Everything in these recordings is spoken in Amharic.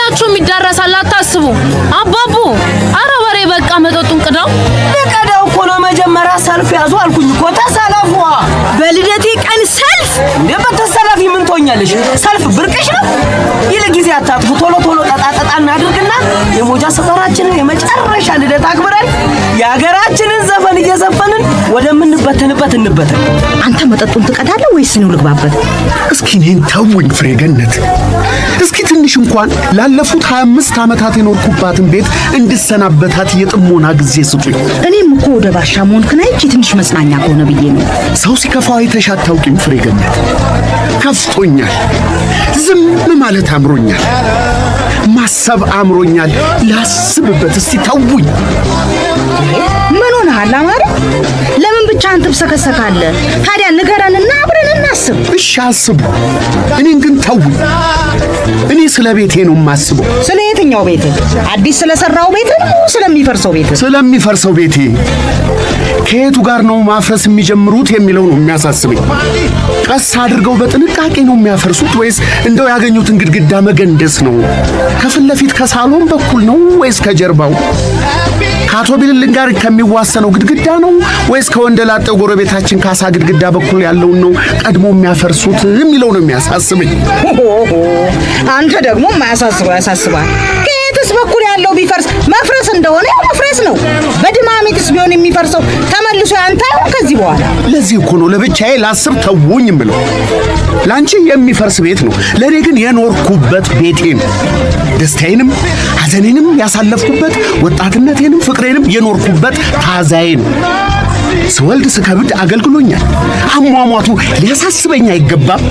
ሁላችሁም ይዳረሳል አታስቡ አባቡ አረ ወሬ በቃ መጠጡን ቅዳው ለቀዳው እኮ ነው መጀመሪያ ሰልፍ ያዙ አልኩኝ እኮ ተሰለፉ በልደቴ ቀን ሰልፍ እንዴ በተሰለፊ ምን ትሆኛለሽ ሰልፍ ብርቅሽ ነው ይልቅ ጊዜ አታጥፉ ቶሎ ቶሎ ጠጣጠጣ እናድርግና የሞጃ ሰፈራችንን የመጨረሻ ልደት አክብረን የሀገራችንን ዘፈን እየዘፈንን ወደምንበተንበት እንበተን አንተ መጠጡን ትቀዳለህ ወይስ ነው ልግባበት እስኪ እኔን ተውኝ ፍሬገነት እስኪ ትንሽ እንኳን ላለፉት 25 ዓመታት የኖርኩባትን ቤት እንድሰናበታት የጥሞና ጊዜ ስጡኝ እኔም እኮ ወደ ባሻ መሆንክና እቺ ትንሽ መጽናኛ ከሆነ ብዬ ነው ሰው ሲከፋው አይተሽ አታውቂም ፍሬገነት ከፍቶኛል ዝም ማለት አምሮኛል ማሰብ አምሮኛል ላስብበት እስቲ ተውኝ ምን ሆነሃል አማረ ለምን ብቻ አንተ ተሰከሰካለህ ታዲያ ንገረንና አብረን እናስብ እሺ አስቡ እኔን ግን ተውኝ እኔ ስለ ቤቴ ነው የማስበው ስለ የትኛው ቤት አዲስ ስለሰራው ቤት ነው ስለሚፈርሰው ቤቴ ከየቱ ጋር ነው ማፍረስ የሚጀምሩት የሚለው ነው የሚያሳስበኝ ቀስ አድርገው በጥንቃቄ ነው የሚያፈርሱት ወይስ እንደው ያገኙትን ግድግዳ መገንደስ ነው ከፊት ለፊት ከሳሎን በኩል ነው ወይስ ከጀርባው ካቶ ቢልልን ጋር ከሚዋሰነው ግድግዳ ነው ወይስ ከወንደላጤው ጎረቤታችን ካሳ ግድግዳ በኩል ያለው ነው ቀድሞ የሚያፈርሱት የሚለው ነው የሚያሳስበኝ አንተ ደግሞ ማያሳስበው ያሳስባል ከየትስ በኩል ያለው ቢፈርስ መፍረስ እንደሆነ መፍረስ ነው በድማሚትስ ቢሆን የሚፈርሰው ተመልሶ ያንተ ከዚህ በኋላ ለዚህ እኮ ነው ለብቻዬ ላስብ ተውኝ ምለው ላንቺ የሚፈርስ ቤት ነው ለኔ ግን የኖርኩበት ቤቴ ነው ደስታዬንም ሐዘኔንም ያሳለፍኩበት ወጣትነቴንም ፍቅሬንም የኖርኩበት ታዛዬ ነው ስወልድ ስከብድ አገልግሎኛል አሟሟቱ ሊያሳስበኝ አይገባም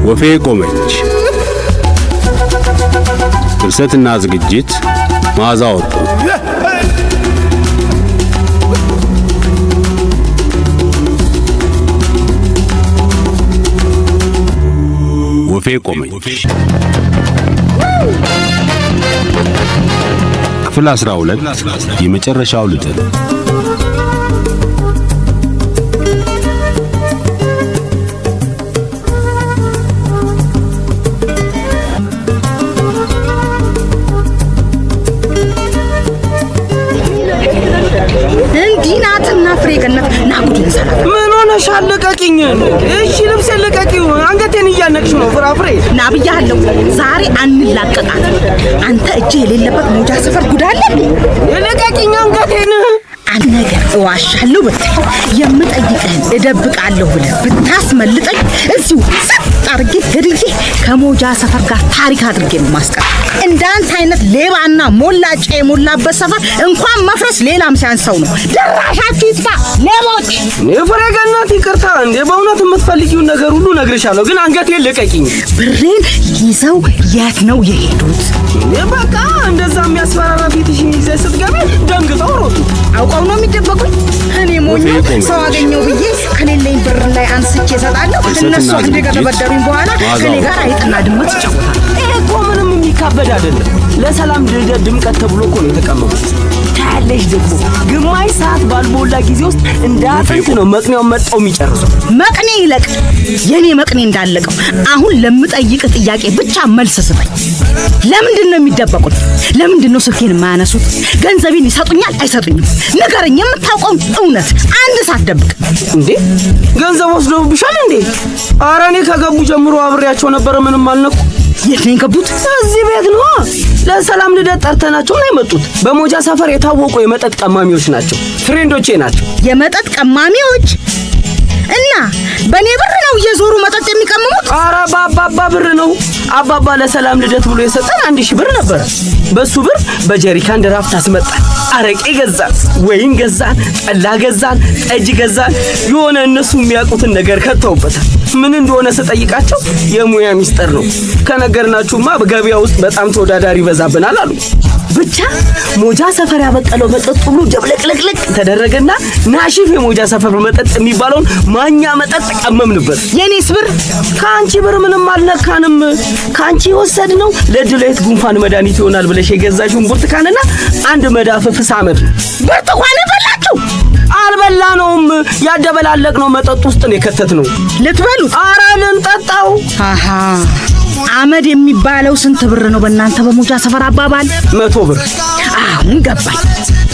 ወፌ ቆመች ፍልሰትና ዝግጅት መዓዛ ወርቁ ወፌ ቆመች ክፍል 12 የመጨረሻው ልደት ፍሬገነት ናጉድን ሰላም ምን ሆነሽ አለቀቂኝ እሺ ልብስ ለቀቂው አንገቴን እያነቅሽ ነው ፍራፍሬ ናብያለሁ ዛሬ አንላቀቃት አንተ እጄ የሌለበት ሞጃ ሰፈር ጉዳለ ለቀቂኝ አንገቴን አንድ ነገር እዋሻለሁ ብትይ የምጠይቅህን እደብቃለሁ ብለህ ብታስመልጠኝ እዚሁ አርጌ ገድዬ ከሞጃ ሰፈር ጋር ታሪክ አድርጌ ማስቀር እንዳንተ አይነት ሌባና ሞላጭ የሞላበት ሰፈር እንኳን መፍረስ ሌላም ሲያንሰው ነው ደራሻችሁ ይጥፋ ሌቦች ፍሬገነት ይቅርታ እንዴ በእውነት የምትፈልጊው ነገር ሁሉ ነግርሻለሁ ግን አንገቴን ለቀቂኝ ብሬን ይዘው የት ነው የሄዱት በቃ እንደዛ የሚያስፈራራ ፊትሽን ይዘሽ ስትገቢ ደንግጠው ሮጡ አውቀው ነው የሚደበቁኝ እኔ ሞኝ ሰው አገኘው ብዬ ከሌለኝ ብር ላይ አንስቼ ሰጣለሁ እነሱ አንዴ ከተበደሩኝ በኋላ ከኔ ጋር አይጥና ድመት ይጫወታል እኮ ምንም የሚካበድ አይደለም ለሰላም ልደት ድምቀት ተብሎ እኮ ነው የተቀመጡት ታለሽ ደግሞ ግማሽ ሰዓት ባልሞላ ጊዜ ውስጥ እንዳጥንት ነው መቅኔው መጣው የሚጨርሰው መቅኔ ይለቅ የኔ መቅኔ እንዳለቀው አሁን ለምጠይቅ ጥያቄ ብቻ መልስ ስጠኝ ለምንድን ነው የሚደበቁት ለምንድን ነው ስልኬን የማያነሱት ገንዘቤን ይሰጡኛል አይሰጡኝም ንገረኝ የምታውቀው እውነት አንድ ሳትደብቅ እንዴ ገንዘብ ወስደውብሻል እንዴ አራኔ ከገቡ ጀምሮ አብሬያቸው ነበር ምንም አልነኩ የት ነው የገቡት እዚህ ቤት ነው ለሰላም ልደት ጠርተናቸው ነው የመጡት በሞጃ ሰፈር የታወቁ የመጠጥ ቀማሚዎች ናቸው ፍሬንዶቼ ናቸው የመጠጥ ቀማሚዎች እና በኔ ብር ነው የዞሩ መጠጥ የሚቀምሙት አረ ባባባ ብር ነው አባባ ለሰላም ልደት ብሎ የሰጠን 1000 ብር ነበር በሱ ብር በጀሪካን ድራፍት አስመጣን አረቄ ገዛን ወይን ገዛን ጠላ ገዛን ጠጅ ገዛን የሆነ እነሱ የሚያውቁትን ነገር ከተውበታል ምን እንደሆነ ስጠይቃቸው የሙያ ሚስጥር ነው ከነገርናችሁማ በገበያ ውስጥ በጣም ተወዳዳሪ በዛብናል አሉ ብቻ ሞጃ ሰፈር ያበቀለው መጠጥ ሁሉ ጀብለቅለቅለቅ ተደረገና ናሽፍ የሞጃ ሰፈር መጠጥ የሚባለውን ማኛ መጠጥ ቀመምንበት የኔስ ብር ካንቺ ብር ምንም አልነካንም ካንቺ ወሰድነው ለድለት ጉንፋን መድኃኒት ይሆናል ብለሽ የገዛሽውን ብርቱካንና አንድ መዳፍ ፍሳመድ ብርቱካን በላችሁ አልበላነውም። ያደበላለቅነው መጠጥ ውስጥ ነው የከተትነው። ልትበሉት? ኧረ ልንጠጣው። አሃ አመድ የሚባለው ስንት ብር ነው በእናንተ በሞጃ ሰፈር አባባል? 100 ብር። አሁን ገባኝ።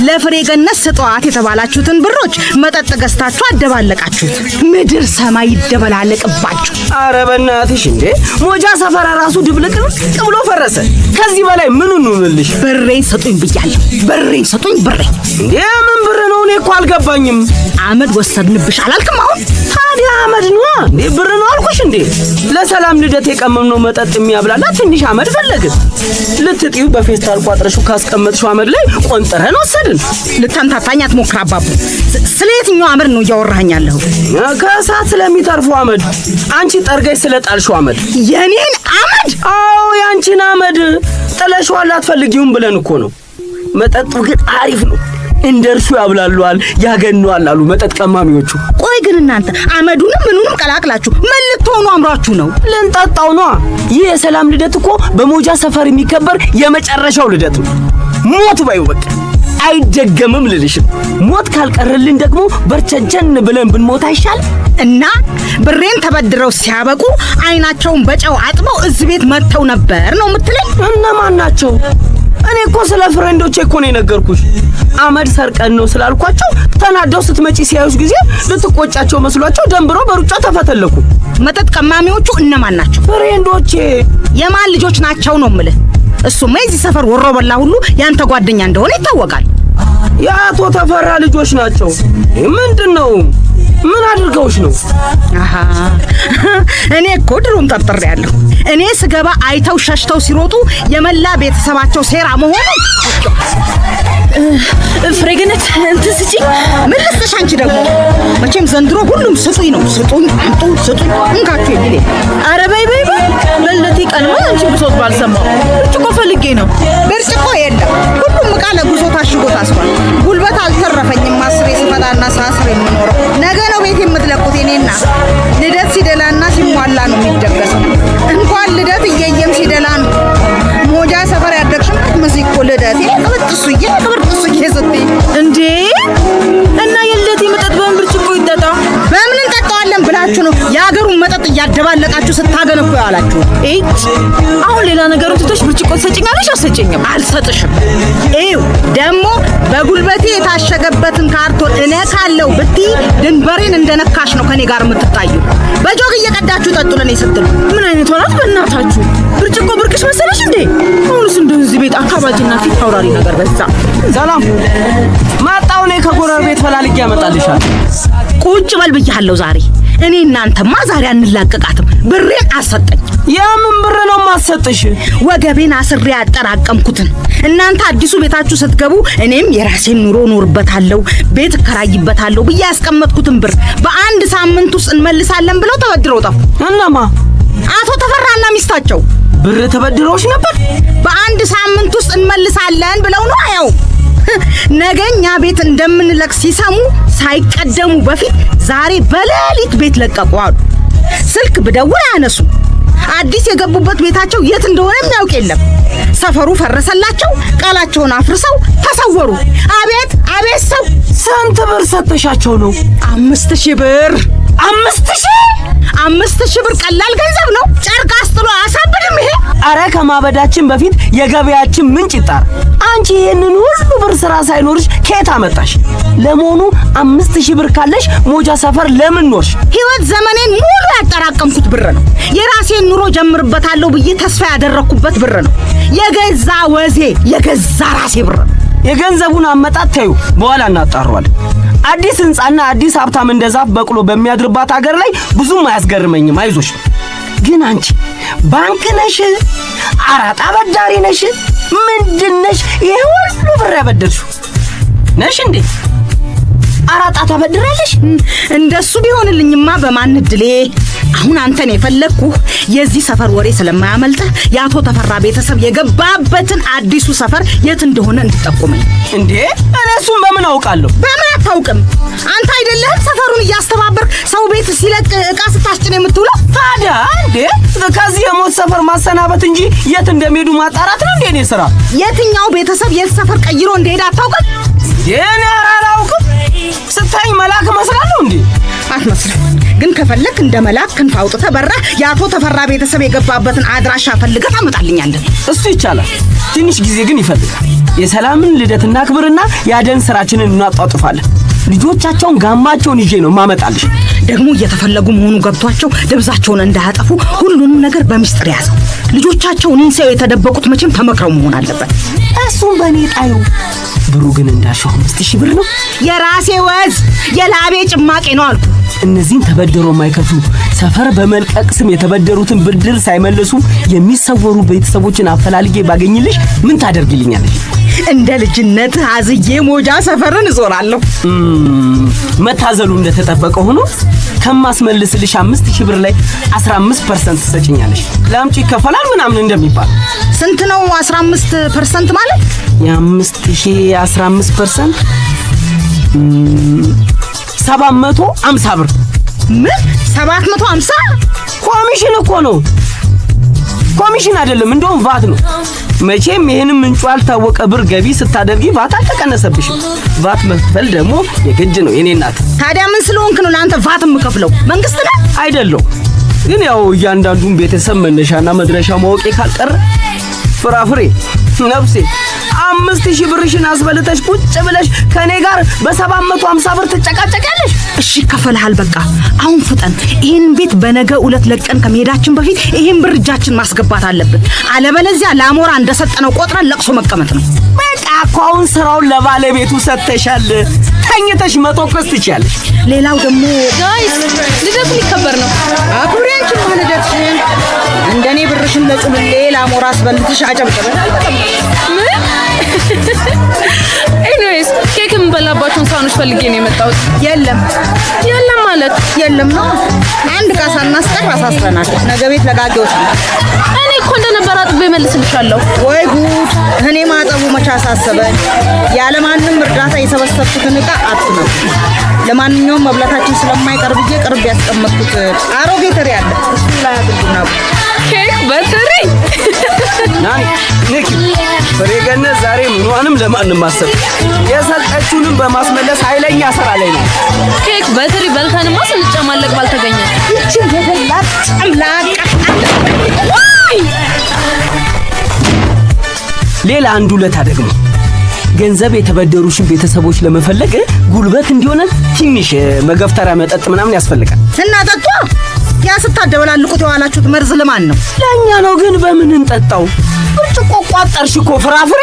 ለፍሬ ገነት ስጧት የተባላችሁትን ብሮች መጠጥ ገዝታችሁ አደባለቃችሁት። ምድር ሰማይ ይደበላለቅባችሁ። ኧረ በእናትሽ እንዴ! ሞጃ ሰፈር ራሱ ድብልቅልቅ ብሎ ፈረሰ። ከዚህ በላይ ምን እንልሽ? ብሬን ስጡኝ ብያለሁ። ብሬን ስጡኝ። ብሬን እንዴ! ምን ብር ነው? እኔ እኮ አልገባኝም። አመድ ወሰድንብሽ አላልክም? አሁን ታዲያ አመድ ነው እንዴ? ብር ነው አልኩሽ እንዴ? ለሰላም ልደት የቀመምነው መጠጥ የሚያብላላ ትንሽ አመድ ፈለግን። ልትጥዩ በፌስታል ቋጥረሽው ካስቀመጥሽው አመድ ላይ ቆንጥረን ወሰድን። ልታንታታኝ አትሞክር አባቡ። ስለ የትኛው አመድ ነው እያወራኸኝ ያለኸው? ከእሳት ስለሚተርፈው አመድ። አንቺ ጠርገሽ ስለጣልሽው አመድ። የኔን አመድ? አዎ ያንቺን አመድ ጥለሽዋል። አትፈልጊውም ብለን እኮ ነው። መጠጡ ግን አሪፍ ነው። እንደርሱ ያብላሉዋል፣ ያገነዋል አሉ መጠጥ ቀማሚዎቹ። ቆይ ግን እናንተ አመዱንም ምኑንም ቀላቅላችሁ ምን ልትሆኑ አምራችሁ ነው? ልንጠጣው ነው። ይህ የሰላም ልደት እኮ በሞጃ ሰፈር የሚከበር የመጨረሻው ልደት ነው። ሞት ባዩ በቃ አይደገምም ልልሽ። ሞት ካልቀረልን ደግሞ በርቸጀን ብለን ብንሞት አይሻል? እና ብሬን ተበድረው ሲያበቁ አይናቸውን በጨው አጥበው እዚህ ቤት መጥተው ነበር ነው የምትለኝ? እነማን ናቸው? እኔ እኮ ስለ ፍሬንዶቼ እኮ ነው የነገርኩሽ። አመድ ሰርቀን ነው ስላልኳቸው ተናደው ስትመጪ ሲያዩሽ ጊዜ ልትቆጫቸው መስሏቸው ደንብሮ በሩጫ ተፈተለኩ። መጠጥ ቀማሚዎቹ እነማን ናቸው? ፍሬንዶቼ። የማን ልጆች ናቸው ነው የምልህ? እሱማ የዚህ ሰፈር ወሮ በላ ሁሉ ያንተ ጓደኛ እንደሆነ ይታወቃል። የአቶ ተፈራ ልጆች ናቸው። ምንድነው? ምን አድርገውሽ ነው? አሃ እኔ እኮ ድሮም ጠርጥሬያለሁ። እኔ ስገባ አይተው ሸሽተው ሲሮጡ የመላ ቤተሰባቸው ሴራ መሆኑ። ፍሬገነት እንትን ስጪኝ። ምን ልስጥሽ አንቺ ደግሞ? መቼም ዘንድሮ ሁሉም ስጡኝ ነው። ስጡኝ፣ አምጡ፣ ስጡኝ፣ እንካችሁ የሚል። ኧረ በይ በይ በይ። በልደቴ ቀንማ አንቺ ብሶት ባልሰማው። ብርጭቆ ፈልጌ ነው። ብርጭቆ የለም። ሁሉም ዕቃ ለጉዞ ታሽጎ ታስሯል። ጉልበት አልተረፈኝም። አስሬ ስፈላና ሳስር የምኖረው ነገ ነው ቤት የምትለቁት። የኔና ልደት ሲደላና ሲሟላ ነው የሚደገሰው። እንኳን ልደት እየየም ሲደላ ነው። ሞጃ ሰፈር ያደግሽ ማለት እኮ ልደት ቅብጥሱዬ ስትይ እንዴ! እና የልደቴ መጠጥ በምን ብርጭቆ ይጠጣ? በምን እንጠጣዋለን ብላችሁ ነው የሀገሩን መጠጥ እያደባለቃችሁ ስታገነኩ ያላችሁ? እጭ አሁን ሌላ ነገር ትተሽ ብርጭቆ ትሰጪኛለሽ? አትሰጪኝም? አልሰጥሽም። ይኸው ደግሞ በጉልበቴ የታሸገበትን ካርቶን እነካለው ብትይ ድንበሬን እንደነካሽ ነው ከኔ ጋር የምትታዩ። በጆግ እየቀዳችሁ ጠጡ ለኔ ስትሉ። ምን አይነት ሆናት በእናታችሁ? ብርጭቆ ብርቅሽ መሰለሽ እንዴ? አሁንስ እንደው እዚህ ቤት አካባጅና ፊት አውራሪ ነገር በዛ። ሰላም ማጣው ነው። ከጎረቤት ፈላልጌ ያመጣልሻል። ቁጭ በል ብያለሁ ዛሬ። እኔ እናንተማ ዛሬ አንላቀቃትም። ብሬን አሰጠኝ። የምን ብር ነው ማሰጥሽ? ወገቤን አስሬ ያጠራቀምኩትን። እናንተ አዲሱ ቤታችሁ ስትገቡ እኔም የራሴን ኑሮ ኖርበታለሁ፣ ቤት እከራይበታለሁ ብዬ ያስቀመጥኩትን ብር በአንድ ሳምንት ውስጥ እንመልሳለን ብለው ተበድረው ጠፉ። እነማ? አቶ ተፈራና ሚስታቸው። ብር ተበድረውሽ ነበር? በአንድ ሳምንት ውስጥ እንመልሳለን ብለው ነው። ያው ነገኛ ቤት እንደምንለቅ ሲሰሙ ሳይቀደሙ በፊት ዛሬ በሌሊት ቤት ለቀቁ አሉ። ስልክ ብደውል አያነሱ። አዲስ የገቡበት ቤታቸው የት እንደሆነ የሚያውቅ የለም። ሰፈሩ ፈረሰላቸው። ቃላቸውን አፍርሰው ተሰወሩ። አቤት አቤት! ሰው ስንት ብር ሰጥሻቸው ነው? 5000 ብር። 5000 ብር ቀላል ገንዘብ ነው። ጨርቅ አስጥሎ አያሳብድም ይሄ። አረ ከማበዳችን በፊት የገበያችን ምንጭ ይጣራ። አንቺ ይሄንን ሁሉ ብር ስራ ሳይኖርሽ ከየት አመጣሽ? ለመሆኑ 5000 ብር ካለሽ ሞጃ ሰፈር ለምን ኖርሽ? ህይወት ዘመኔን ሙሉ ያጠራቀምኩት ብር ነው። የራሴን ኑሮ ጀምርበታለሁ ብዬ ተስፋ ያደረኩበት ብር ነው። የገዛ ወዜ የገዛ ራሴ ብር ነው። የገንዘቡን አመጣጥ ታዩ በኋላ እናጣራዋለን። አዲስ ህንጻና አዲስ ሀብታም እንደዛፍ በቅሎ በሚያድርባት ሀገር ላይ ብዙም አያስገርመኝም። አይዞሽ። ግን አንቺ ባንክ ነሽ? አራጣ በዳሪ ነሽ? ምንድነሽ? ይሄ ሁሉ ብር ያበደርሽው ነሽ እንዴ? አራጣ ታበድራለሽ? እንደሱ ቢሆንልኝማ በማን እድሌ። አሁን አንተን የፈለግኩህ የዚህ ሰፈር ወሬ ስለማያመልጥ የአቶ ተፈራ ቤተሰብ የገባበትን አዲሱ ሰፈር የት እንደሆነ እንድጠቁመኝ። እንዴ እኔሱን በምን አውቃለሁ? በምን አታውቅም? አንተ አይደለህም ሰፈሩን እያስተባበርክ ሰው ቤት ሲለቅ ዕቃ ስታስጭን የምትውለው? ታዲያ እንዴ ከዚህ የሞት ሰፈር ማሰናበት እንጂ የት እንደሚሄዱ ማጣራት ነው እንዴ እኔ ስራ? የትኛው ቤተሰብ የት ሰፈር ቀይሮ እንደሄደ አታውቅም? የኔ አላውቅም። ስታይ መላክ መስላለሁ እንዴ? አትመስልም። ግን ከፈለክ እንደ መላክ ክንፍ አውጥተህ በራ የአቶ ተፈራ ቤተሰብ የገባበትን አድራሻ ፈልገህ ታመጣልኛለህ። እሱ ይቻላል። ትንሽ ጊዜ ግን ይፈልጋል። የሰላምን ልደትና ክብርና ያደን ስራችንን እናጣጥፋለን። ልጆቻቸውን ጋማቸውን ይዤ ነው ማመጣልሽ። ደግሞ እየተፈለጉ መሆኑ ገብቷቸው ደብዛቸውን እንዳያጠፉ ሁሉንም ነገር በሚስጥር ያዘው። ልጆቻቸው እኔን የተደበቁት መቼም ተመክረው መሆን አለበት። እሱም በእኔ ጣዩ። ብሩ ግን እንዳልሽው 5000 ብር ነው። የራሴ ወዝ የላቤ ጭማቄ ነው አልኩ። እነዚህን ተበደሮ የማይከፍሉ ሰፈር በመልቀቅ ስም የተበደሩትን ብድር ሳይመልሱ የሚሰወሩ ቤተሰቦችን አፈላልጌ ባገኝልሽ ምን ታደርግልኛለሽ? እንደ ልጅነት አዝዬ ሞጃ ሰፈርን እዞራለሁ። መታዘሉ እንደተጠበቀ ሆኖ ከማስመልስልሽ 5000 ብር ላይ 15% ትሰጪኛለሽ። ለአምጪ ይከፈላል ምናምን እንደሚባል። ስንት ነው 15% ማለት? የ5000 15% 750 ብር። ምን 750? ኮሚሽን እኮ ነው። ኮሚሽን አይደለም፣ እንደውም ቫት ነው። መቼም ይሄንን ምንጩ ያልታወቀ ብር ገቢ ስታደርጊ ቫት አልተቀነሰብሽም። ቫት መክፈል ደግሞ የግድ ነው የኔ እናት። ታዲያ ምን ስለሆንክ ነው ለአንተ ቫት የምከፍለው? መንግስት ነህ አይደለም? ግን ያው እያንዳንዱን ቤተሰብ መነሻና መድረሻ ማወቄ ካልቀረ ፍራፍሬ ነፍሴ 5000 ብርሽን አስበልተሽ ቁጭ ብለሽ ከኔ ጋር በ750 ብር ትጨቃጨቃለሽ። እሺ ከፈልሃል። በቃ አሁን ፍጠን። ይሄን ቤት በነገ ዕለት ለቀን ከመሄዳችን በፊት ይሄን ብር እጃችን ማስገባት አለብን። አለበለዚያ ለአሞራ እንደሰጠነው ቆጥረን ለቅሶ መቀመጥ ነው። በቃ እኮ አሁን ስራውን ለባለቤቱ ሰጥተሻል። ተኝተሽ መተኮስ ትችያለሽ። ሌላው ደግሞ ጋይስ ልደት ሊከበር ነው። አክብሪ አንቺን ማለዳችን እንደኔ ብርሽን ለጩልሌ ለአሞራ አስበልተሽ አጨብጨበ። ምን? ኤኒዌይስ ኬክ የምንበላባቸውን ሳህኖች ፈልጌ ነው የመጣሁት። የለም ማለት የለም ነው። አንድ ዕቃ ሳናስቀር አሳስረናል። ነገ ቤት ለጋጌዎች ነው። እኔ እኮ እንደነበር አጥቤ መልስልሻለሁ። ወይ ጉድ! እኔ ማጠቡ መቻ አሳሰበኝ። ያለማንም እርዳታ የሰበሰብኩትን ዕቃ አጥነው። ለማንኛውም መብላታችን ስለማይቀር ብዬ ቅርብ ያስቀመጥኩት አሮጌ ትሪ አለ። እሱ ላይ አድርጉና ኬክ በትሪ ናይ ንኪ ፍሬገነት ዛሬ ምኗንም ለማንም ማሰብ የሰጠችውንም በማስመለስ ኃይለኛ ስራ ላይ ነው። ኬክ በትሪ በልተንማ ስንጨማለቅ ባልተገኘ እቺ የበላት ጨምላቃ ሌላ አንድ ውለታ ደግሞ ገንዘብ የተበደሩሽን ቤተሰቦች ለመፈለግ ጉልበት እንዲሆነ ትንሽ መገፍተሪያ መጠጥ ምናምን ያስፈልጋል። እናጠጣ ያ ስታደበላልቁት የዋላችሁት መርዝ ለማን ነው? ለኛ ነው። ግን በምን እንጠጣው? ብርጭቆ ቋጠርሽ እኮ ፍራፍሬ።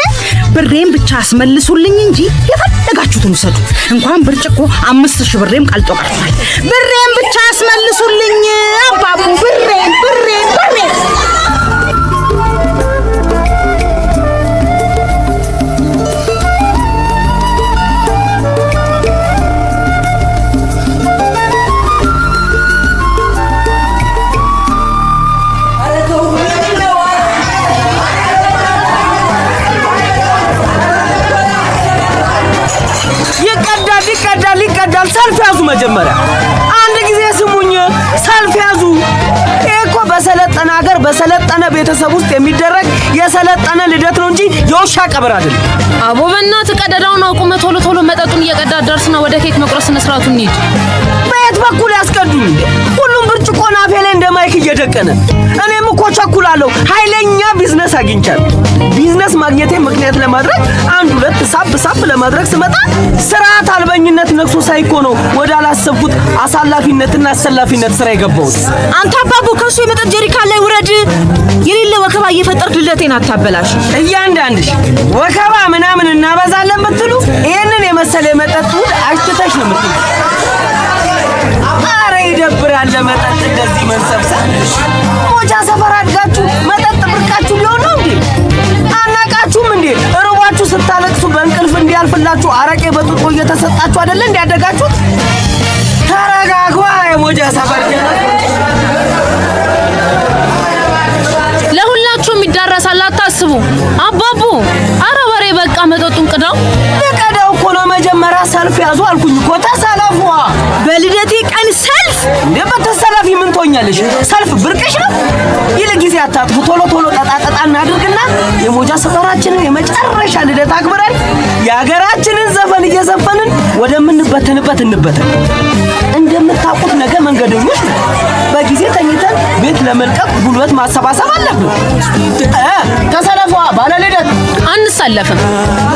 ብሬን ብቻ አስመልሱልኝ እንጂ የፈለጋችሁትን ውሰዱ። እንኳን ብርጭቆ 5000 ብሬም ቀልጦ ቀርቷል። ብሬን ብቻ አስመልሱልኝ አባቡ። ብሬን ይቀዳል። ሰልፍ ያዙ። መጀመሪያ አንድ ጊዜ ስሙኝ፣ ሰልፍ ያዙ። እኮ በሰለጠነ ሀገር በሰለጠነ ቤተሰብ ውስጥ የሚደረግ የሰለጠነ ልደት ነው እንጂ የውሻ ቀብር አይደለም። አቦ በእናትህ ቀደዳውን አቁመ ቶሎ መጠጡን እየቀዳ ደርስና ወደ ኬክ መቁረስ ስነ ስርዓቱ እንሂድ። በየት በኩል ያስቀዱኝ? ሁሉም ብርጭቆ ናፌ ላይ እንደ ማይክ እየደቀነ እኔም እኮ ቸኩላለሁ። ኃይለኛ ቢዝነስ አግኝቻለሁ። ቢዝነስ ማግኘቴ ምክንያት ለማድረግ አንድ ሁለት ሳብ ለማድረግ ስመጣ ስርዓት አልበኝነት ነክሶ ሳይኮ ነው ወደ አላሰብኩት አሳላፊነትና አሰላፊነት ስራ የገባሁት። አንተ አባቡ ከሱ የመጠጥ ጀሪካን ላይ ውረድ። የሌለ ወከባ እየፈጠርክ ልደቴን አታበላሽ። እያንዳንድሽ ወከባ ምናምን እናበዛለን ብትሉ ይሄንን የመሰለ መጠጥ አሽተሽ ነው የምትሉ። አረ ይደብራል ለመጠጥ እንደዚህ መንሰብሰብ። ሞጃ ሰፈር አድጋችሁ መጠጥ ብርቃችሁ ሊሆን ነው እንዴ? አናቃችሁም እንዴ? እርቧችሁ ስታለቅሱ በእንቅልፍ እንዲያልፍላችሁ አረቄ በጥጦ እየተሰጣችሁ አይደለ እንዲያደጋችሁት? ተረጋጓ የሞጃ ሰፈር ለሁላችሁም ይዳረሳል፣ አታስቡ። አባቡ አረ ወሬ በቃ መጠጡን ቅዳው። ለቀዳው እኮ ነው። መጀመሪያ ሰልፍ ያዙ አልኩኝ እኮ ተሰለፉ። በልደ የልደቴ ቀን ሰልፍ በተሰላፊ ምን ትሆኛለሽ? ሰልፍ ብርቅሽ ነው? ይልቅ ጊዜ አታጥፉ። ቶሎ ቶሎ ጠጣ እናድርግና የሞጃ ሰፈራችንን የመጨረሻ ልደት አክብረን የሀገራችንን ዘፈን እየዘፈንን ወደምንበተንበት እንበተን። እንደምታውቁት ነገ መንገደኞች ነው። በጊዜ ተኝተን ቤት ለመልቀቅ ጉልበት ማሰባሰብ አለብን። ተሰለፏ ባለ ልደት አንሰለፍም።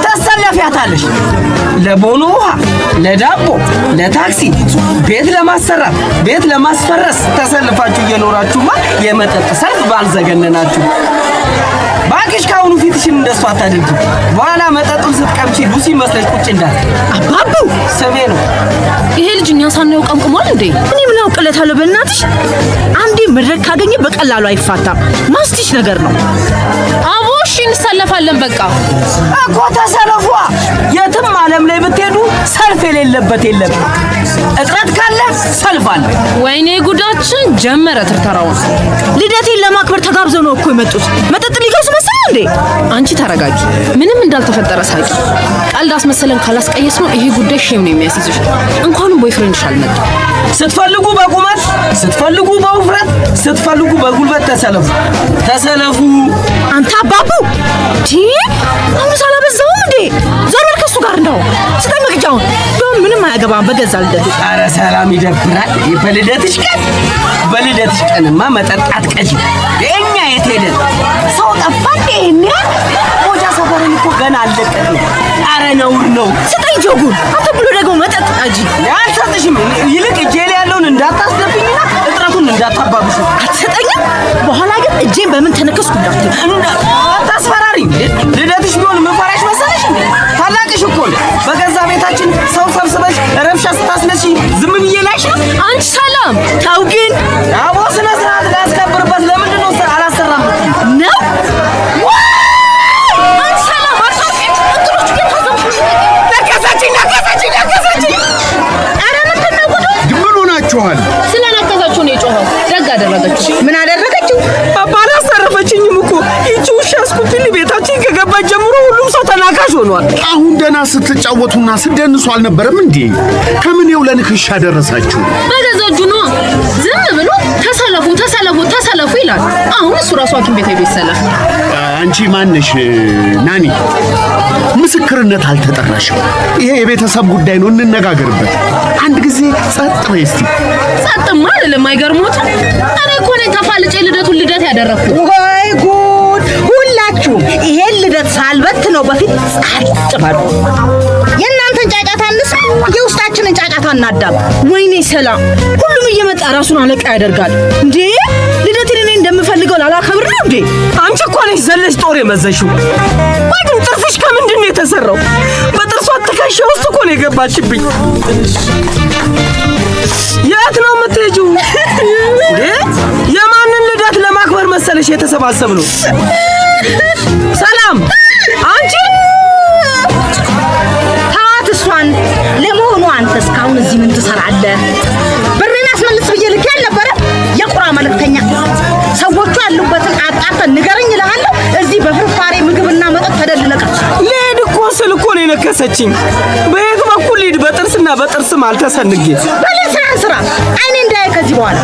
ተሰለፊያታለሽ። ለቦኖ ውሃ፣ ለዳቦ፣ ለታክሲ፣ ቤት ለማሰራት፣ ቤት ለማስፈረስ ተሰልፋችሁ እየኖራችሁማ የመጠጥ ሰልፍ ባልዘገነናችሁ። ባክሽ ካሁኑ ፊትሽን እንደሷ አታድርጊ። በኋላ መጠጡን ስትቀምጪ ሉሲ መስለሽ ቁጭ እንዳል። አባቡ ስሜ ነው። ይሄ ልጅ እኛ ሳናየው ቀምቅሟል እንዴ? እኔ ምን አውቅለታለሁ? በእናትሽ አንዴ መድረክ ካገኘ በቀላሉ አይፋታም። ማስቲሽ ነገር ነው። አቦሽ እንሰለፋለን። በቃ እኮ ተሰለፏ። የትም ዓለም ላይ ብትሄዱ ሰልፍ የሌለበት የለም። እጥረት ካለ ሰልፍ አለ። ወይኔ ጉዳችን ጀመረ ትርተራውን። ልደቴን ለማክበር ተጋብዘው ነው እኮ የመጡት። መጠጥ ሊገዙ መሰለኝ እንዴ? አንቺ ተረጋጊ። ምንም እንዳልተፈጠረ ሳቂ። ቀልድ አስመሰለን ካላስቀየስ ነው ይሄ ጉዳይ ሼም ነው የሚያስይዝሽ። እንኳንም ቦይፍሬንድሽ አልመጣ። ስትፈልጉ በቁመት፣ ስትፈልጉ በውፍረት፣ ስትፈልጉ በጉልበት ተሰለፉ። አንተ አባቡ አሁን ሳላበዛውም እንዴ? ዘመድ ከሱ ጋር ነው። ስጠኝ መቅጃውን። ምንም አያገባም በገዛ ልደት። ኧረ ሰላም ይደብራል። በልደትሽ ቀንማ መጠጣት ቀጂ። የእኛ የት ሄደን ሰው ጠፋ እንዴ? ሞጃ ሰፈርን እኮ ገና አልለቀቅም። ኧረ ነውር ነው። ስጠኝ ጆጉን። አንተ ብሎ ደግሞ መጠጥ ቀጂ። አልሰጥሽም። ይልቅ እጄ ላይ ያለውን እንዳታስደብኝና እጥረቱን እንዳታባብሽ። አትሰጠኝም? በኋላ ግን እጄን በምን ተነከስኩ አታስፈራሪኝ። ልደትሽ ቢሆን ምንፈራሽ መሰለሽ? ታላቅሽ እኮ በገዛ ቤታችን ሰው ሰብስበሽ ረብሻ ስታስነሺ ዝም ብዬ ላይሽ ነው? አንቺ ሰላም ተው ግን። አቦ ስነ ስርዓት ላስከብርበት። ለምንድን ነው አላሰራም ነው? አንቺ ሰላም አልሳቂም። እንትኖቹ ነከሰችኝ። ኧረ ምንድን ነው ጉዱ? ምን ሆናችኋል? ስለነከሰችው ነው የጮኸው። ደግ አደረገችው። ምን አደረገችው? አባላ አላሰረፈችኝም እኮ። ይቺ ውሻ ስኩፒሊ ቤታችን ከገባች ጀምሮ ሁሉም ሰው ተናካሽ ሆኗል። አሁን ደህና ስትጫወቱና ስትደንሱ አልነበረም እንዴ? ከምን የውለንክሻ ደረሳችሁ? በገዛ እጁ ነው ዝም ብሎ ተሰለፉ ይላል። አሁን እሱ ራሱ ሐኪም ቤት ሄዶ ይሰለፍ። አንቺ ማነሽ? ናኒ፣ ምስክርነት አልተጠራሽም። ይሄ የቤተሰብ ጉዳይ ነው፣ እንነጋገርበት። አንድ ጊዜ ጸጥ በይ እስቲ። ጸጥማ አይደለም። አይገርሞት? እኔ እኮ ነኝ ተፋልጬ ልደቱን ልደት ያደረኩት። ወይ ጉድ! ሁላችሁም ይሄን ልደት ሳልበት ነው በፊት ጸጥ በሉ። የእናንተን ጫጫታ እንስማ፣ የውስጣችንን ጫጫታ እናዳም። ወይኔ ሰላም፣ ሁሉም እየመጣ ራሱን አለቃ ያደርጋል እንዴ? ልደቴን እኔ እንደምፈልገው ላላከብር ነው እንዴ? አንቺ እኮ ነሽ ዘለሽ ጦር የመዘሽው። ወይ ግን ጥርስሽ ከምንድን ነው የተሰራው? በጥርሷ ትከሻ ውስጥ እኮ ነው የገባችብኝ። የት ነው የምትሄጂው እንዴ? የማንን ልደት ለማክበር መሰለሽ የተሰባሰብነው? ሰላም አንቺ ታዋት እሷን። ለመሆኑ አንተ እስካሁን እዚህ ምን ትሰራለህ? ብሬን አስመልስ ብዬ ልኬ አልነበረ? የቁራ መልእክተኛ ሰዎቹ ያሉበትን አጣርተን ንገረኝ እልሃለሁ። እዚህ በፍርፋሬ ምግብና መጠጥ ተደልለቀች። ልሄድ እኮ ስል እኮ ነው የነከሰችኝ። በየት በኩል ልሂድ? በጥርስና በጥርስም አልተሰንጌ። ስራ አይኔ እንዳያይ ከዚህ በኋላ።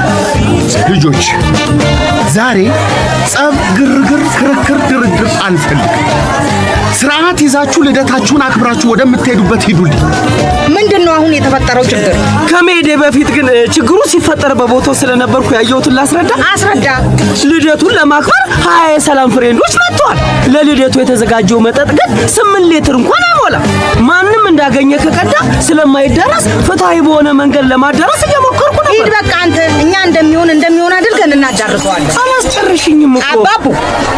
ልጆች፣ ዛሬ ጸብ፣ ግርግር፣ ክርክር፣ ድርድር አልፈልግም። ስርዓት ይዛችሁ ልደታችሁን አክብራችሁ ወደምትሄዱበት ሂዱልኝ። ምንድነው አሁን የተፈጠረው ችግር? ከመሄዴ በፊት ግን ችግሩ ሲፈጠር በቦታው ስለነበርኩ ያየሁትን ላስረዳ። አስረዳ። ልደቱን ለማክበር 20 የሰላም ፍሬንዶች መጥተዋል። ለልደቱ የተዘጋጀው መጠጥ ግን 8 ሊትር እንኳን አይሞላም። ማንም እንዳገኘ ከቀዳ ስለማይደረስ ፍትሃዊ በሆነ መንገድ ለማዳረስ እየሞከርኩ ነበር። ሂድ በቃ አንተ። እኛ እንደሚሆን አድርገን እናዳርሰዋለን። አላስጨርሽኝም እኮ አባቡ።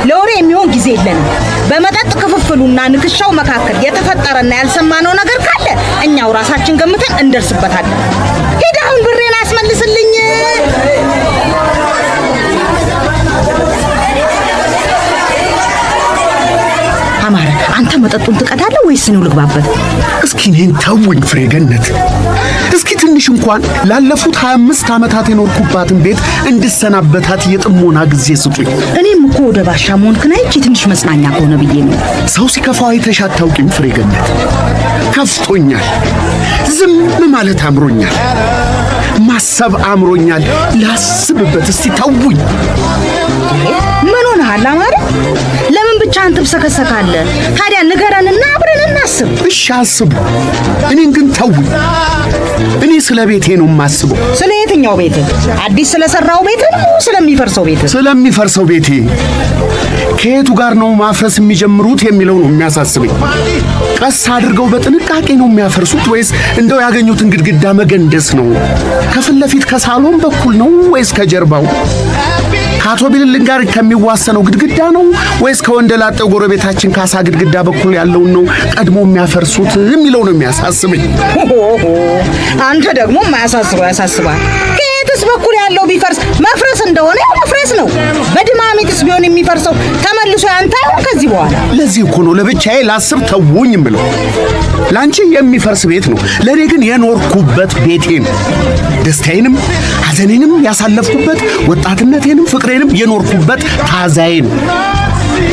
ለወሬ የሚሆን ጊዜ የለንም። በመጠጥ ክፍፍሉና ንክሻው መካከል የተፈጠረና ያልሰማነው ነገር ካለ እኛው ራሳችን ገምተን እንደርስበታለን። ሂድ አሁን ብሬን አስመልስልኝ። አማረ፣ አንተ መጠጡን ትቀዳለህ ወይስ ነው ልግባበት? እስኪ እኔን ተውኝ ፍሬ ገነት። እስኪ ትንሽ እንኳን ላለፉት 25 ዓመታት የኖርኩባትን ቤት እንድሰናበታት የጥሞና ጊዜ ስጡኝ። እኔም እኮ ወደ ባሻ መሆንክን አይቼ ትንሽ መጽናኛ ከሆነ ብዬ ነው። ሰው ሲከፋው አይተሽ አታውቂም ፍሬ ገነት። ከፍቶኛል። ዝም ማለት አምሮኛል። ማሰብ አምሮኛል። ላስብበት እስቲ ተውኝ። ምን ሆነሃል አማረ? ለምን ብቻህን ትብሰከሰካለህ? ታዲያ ንገረንና አብረን እናስብ። እሺ አስቡ፣ እኔን ግን ተውኝ። እኔ ስለ ቤቴ ነው የማስበው። ስለ የትኛው ቤት? አዲስ ስለሰራው ቤት ነው ስለሚፈርሰው ቤት? ስለሚፈርሰው ቤቴ። ከየቱ ጋር ነው ማፍረስ የሚጀምሩት የሚለው ነው የሚያሳስበኝ። ቀስ አድርገው በጥንቃቄ ነው የሚያፈርሱት ወይስ እንደው ያገኙትን ግድግዳ መገንደስ ነው? ከፊት ለፊት ከሳሎን በኩል ነው ወይስ ከጀርባው? ከአቶ ቢልልን ጋር ከሚዋሰነው ግድግዳ ነው ወይስ ከወንደላጤው ጎረቤታችን ካሳ ግድግዳ በኩል ያለውን ነው ቀድሞ የሚያፈርሱት የሚለው ነው የሚያሳስበኝ። አንተ ደግሞ የማያሳስበው ያሳስባል። ከየትስ በኩል ያለው ቢፈርስ መፍረስ እንደሆነ መፍረስ ነው። በድማሚትስ ቢሆን የሚፈርሰው ተመልሶ ያንተ አይሆን ከዚህ በኋላ። ለዚህ እኮ ነው ለብቻዬ ላስብ ተውኝ የምለው። ላንቺ የሚፈርስ ቤት ነው፣ ለኔ ግን የኖርኩበት ቤቴ ነው። ደስታዬንም ሐዘኔንም ያሳለፍኩበት፣ ወጣትነቴንም ፍቅሬንም የኖርኩበት ታዛዬ ነው።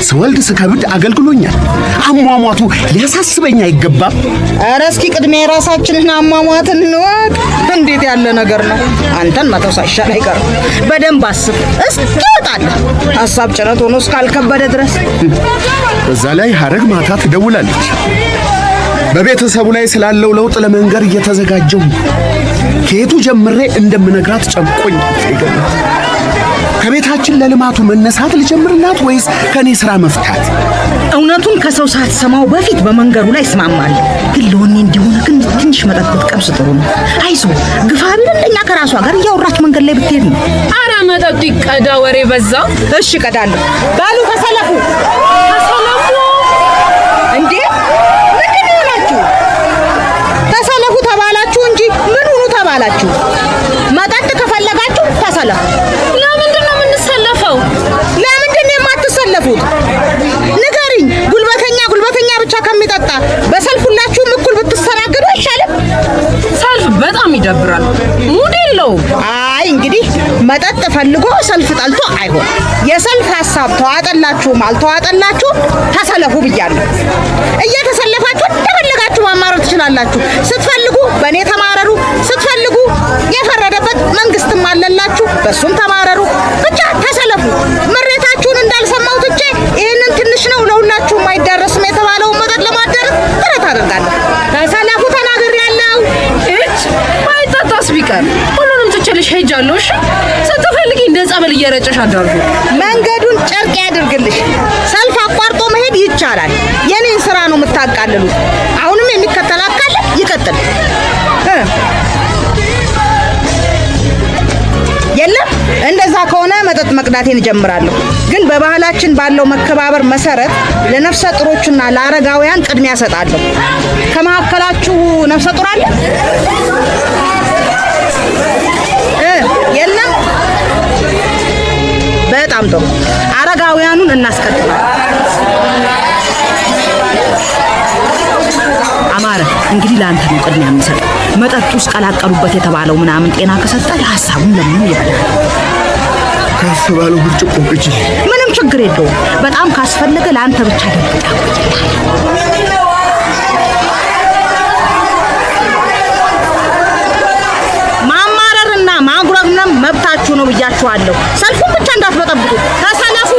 ስወልድ ስከብድ አገልግሎኛል። አሟሟቱ ሊያሳስበኝ አይገባም። ኧረ እስኪ ቅድሚያ የራሳችንን አሟሟት እንወቅ። እንዴት ያለ ነገር ነው! አንተን መተው ሳይሻል አይቀርም። በደንብ አስብ እስኪ ይወጣልህ። ሀሳብ ጭነት ሆኖ እስካልከበደ ድረስ። በዛ ላይ ሐረግ ማታ ትደውላለች። በቤተሰቡ ላይ ስላለው ለውጥ ለመንገር እየተዘጋጀው ከየቱ ጀምሬ እንደምነግራት ጨንቆኝ ይገባል። ከቤታችን ለልማቱ መነሳት ልጀምርላት ወይስ ከኔ ስራ መፍታት? እውነቱን ከሰው ሳትሰማው በፊት በመንገዱ ላይ እስማማለሁ። ግን ለወኔ እንዲሆን ግን ትንሽ መጠጥ ብትቀምስ ጥሩ ነው። አይዞህ ግፋ ቢል እንደኛ ከራሷ ጋር እያወራች መንገድ ላይ ብትሄድ ነው። አረ መጠጡ ይቀዳ፣ ወሬ በዛ። እሺ ቀዳለሁ። ባሉ ተሰለፉ። እንዴ ምንድን ነው ናችሁ? ተሰለፉ ተባላችሁ እንጂ ምን ሁኑ ተባላችሁ? መጠጥ ከፈለጋችሁ ተሰለፉ። ለምንድን ነው የምንሰለፈው? ለምንድን ነው የማትሰለፉት? ንገሪኝ። ጉልበተኛ ብቻ ከሚጠጣ በሰልፍ ሁላችሁም እኩል ብትስተናገዱ አይሻልም? ሰልፍ በጣም ይደብራል፣ ሙድ የለውም። አይ እንግዲህ መጠጥ ፈልጎ ሰልፍ ጠልቶ አይሆን። የሰልፍ ሐሳብ ተዋጠላችሁም አልተዋጠላችሁም ተሰለፉ ብያለሁ። እየተሰለፋችሁ እንደፈለጋችሁ ማማረር ትችላላችሁ። ስትፈልጉ በእኔ ተማረሩ፣ ስትፈልጉ የፈረደበት መንግስትም አለላችሁ በሱም ተማረሩ። ብቻ ተሰለፉ። ምሬታችሁን እንዳልሰማው ትቼ ይህንን ትንሽ ነው ለሁላችሁም አይዳረስም የተባለውን መጠጥ ለማዳረስ ጥረት አደርጋለሁ። ተሰለፉ ተናግሬያለሁ። እች ማይጠጣስ ቢቀር ሁሉንም ትችልሽ ሄጃለሁ። እሺ ስትፈልጊ እንደ ጸበል እየረጨሽ አዳርጉ። መንገዱን ጨርቅ ያድርግልሽ። ሰልፍ አቋርጦ መሄድ ይቻላል። የኔን ስራ ነው የምታቃልሉት። አሁንም የሚከተል አካል ይቀጥል። የለም እንደዛ ከሆነ መጠጥ መቅዳቴን እጀምራለሁ። ግን በባህላችን ባለው መከባበር መሰረት ለነፍሰ ጡሮችና ለአረጋውያን ቅድሚያ እሰጣለሁ። ከመካከላችሁ ነፍሰ ጡር አለ? የለም? በጣም ጥሩ። አረጋውያኑን እናስቀድማለን። አማረ እንግዲህ ለአንተ ነው ቅድሚያ የምሰጠው። መጠጡ ውስጥ ቀላቀሉበት የተባለው ምናምን ጤና ከሰጠ ለሐሳቡን ለምን ይበላል? ከፍ ባለው ብርጭቆ ቅጂ። ምንም ችግር የለውም። በጣም ካስፈለገ ለአንተ ብቻ ደብቃ ማማረርና ማጉረምረም መብታችሁ ነው ብያችኋለሁ። ሰልፉን ብቻ እንዳትበጠብጡ። ተሰለፉ።